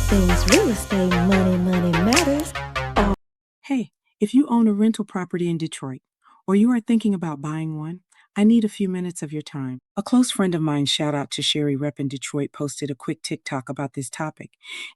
things real estate, money matters. Hey, if you own a rental property in Detroit, or you are thinking about buying one, I need a few minutes of your time. A close friend of mine, shout out to Sherry Rep in Detroit, posted a quick TikTok about this topic,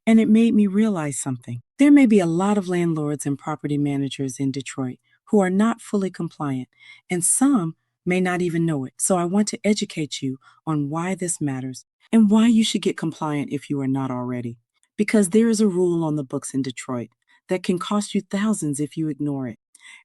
and it made me realize something. There may be a lot of landlords and property managers in Detroit who are not fully compliant, and some may not even know it. So I want to educate you on why this matters and why you should get compliant if you are not already. Because there is a rule on the books in Detroit that can cost you thousands if you ignore it.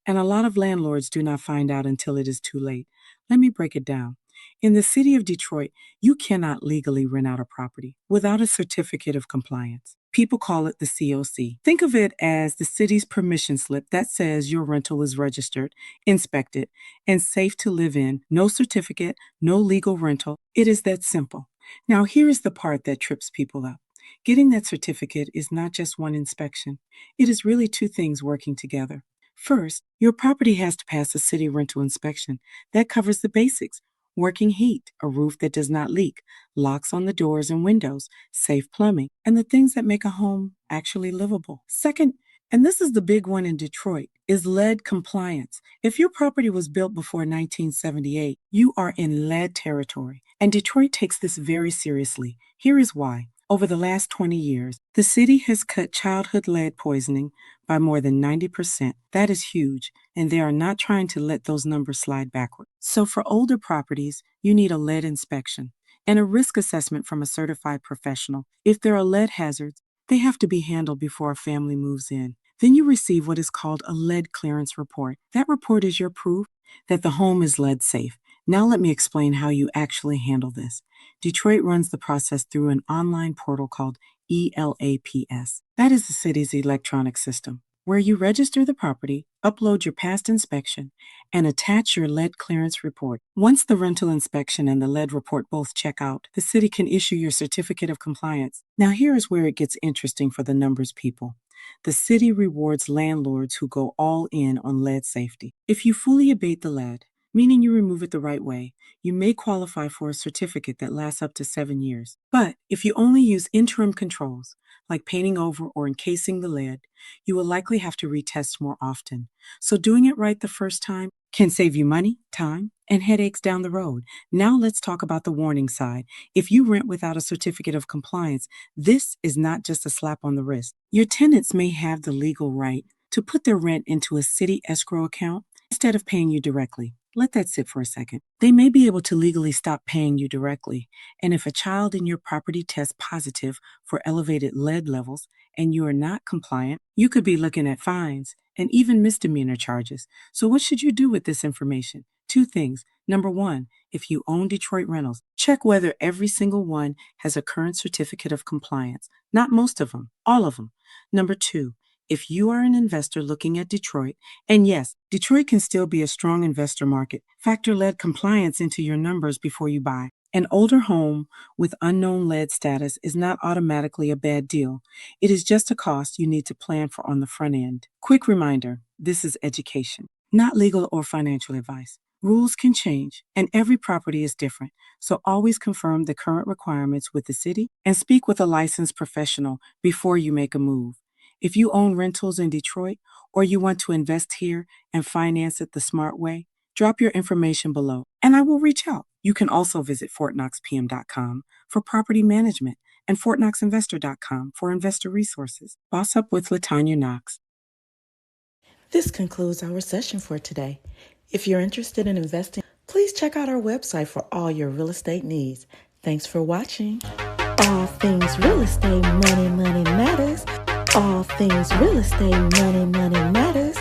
And a lot of landlords do not find out until it is too late. Let me break it down. In the city of Detroit, you cannot legally rent out a property without a certificate of compliance. People call it the COC. Think of it as the city's permission slip that says your rental is registered, inspected, and safe to live in. No certificate, no legal rental. It is that simple. Now, here is the part that trips people up. Getting that certificate is not just one inspection. It is really two things working together. First, your property has to pass a city rental inspection. That covers the basics: working heat, a roof that does not leak, locks on the doors and windows, safe plumbing, and the things that make a home actually livable. Second, and this is the big one in Detroit, is lead compliance. If your property was built before 1978, you are in lead territory. And Detroit takes this very seriously. Here is why. Over the last 20 years, the city has cut childhood lead poisoning by more than 90%. That is huge, and they are not trying to let those numbers slide backward. So for older properties, you need a lead inspection and a risk assessment from a certified professional. If there are lead hazards, they have to be handled before a family moves in. Then you receive what is called a lead clearance report. That report is your proof that the home is lead safe. Now let me explain how you actually handle this. Detroit runs the process through an online portal called eLAPs. That is the city's electronic system, where you register the property, upload your past inspection, and attach your lead clearance report. Once the rental inspection and the lead report both check out, the city can issue your certificate of compliance. Now here is where it gets interesting for the numbers people. The city rewards landlords who go all in on lead safety. If you fully abate the lead, meaning you remove it the right way, you may qualify for a certificate that lasts up to 7 years. But if you only use interim controls, like painting over or encasing the lead, you will likely have to retest more often. So doing it right the first time can save you money, time, and headaches down the road. Now let's talk about the warning side. If you rent without a certificate of compliance, this is not just a slap on the wrist. Your tenants may have the legal right to put their rent into a city escrow account instead of paying you directly. Let that sit for a second. They may be able to legally stop paying you directly. And if a child in your property tests positive for elevated lead levels and you are not compliant, you could be looking at fines and even misdemeanor charges. So what should you do with this information? Two things. Number one, if you own Detroit rentals, check whether every single one has a current certificate of compliance. Not most of them, all of them. Number two, if you are an investor looking at Detroit, and yes, Detroit can still be a strong investor market, factor lead compliance into your numbers before you buy. An older home with unknown lead status is not automatically a bad deal. It is just a cost you need to plan for on the front end. Quick reminder, this is education, not legal or financial advice. Rules can change, and every property is different, so always confirm the current requirements with the city and speak with a licensed professional before you make a move. If you own rentals in Detroit or you want to invest here and finance it the smart way, drop your information below and I will reach out. You can also visit fortknoxpm.com for property management and fortknoxinvestor.com for investor resources. Boss Up with Latanya Knox. This concludes our session for today. If you're interested in investing, please check out our website for all your real estate needs. Thanks for watching. All things real estate, money matters. All things real estate, money matters.